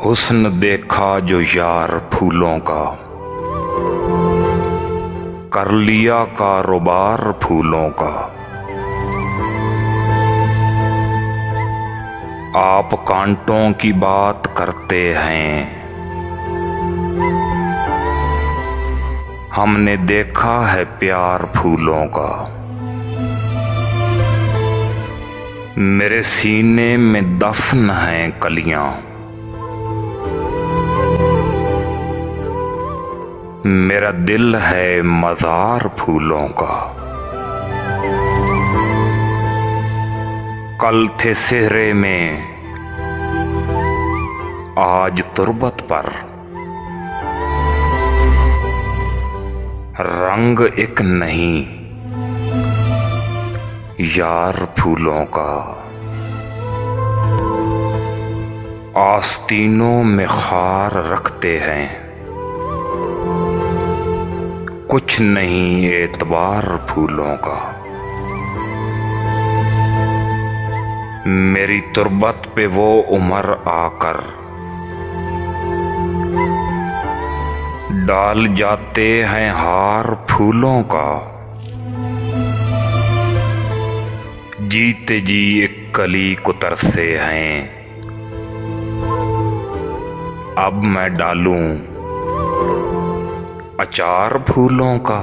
हुस्न देखा जो यार फूलों का, कर लिया कारोबार फूलों का। आप कांटों की बात करते हैं, हमने देखा है प्यार फूलों का। मेरे सीने में दफन हैं कलियां, मेरा दिल है मज़ार फूलों का। कल थे सेहरे में, आज तुरबत पर, रंग एक नहीं यार फूलों का। आस्तीनों में खार रखते हैं, कुछ नहीं एतबार फूलों का। मेरी तुरबत पे वो उमर आकर डाल जाते हैं हार फूलों का। जीते जी एक कली को तरसे हैं, अब मैं डालूं अचार फूलों का।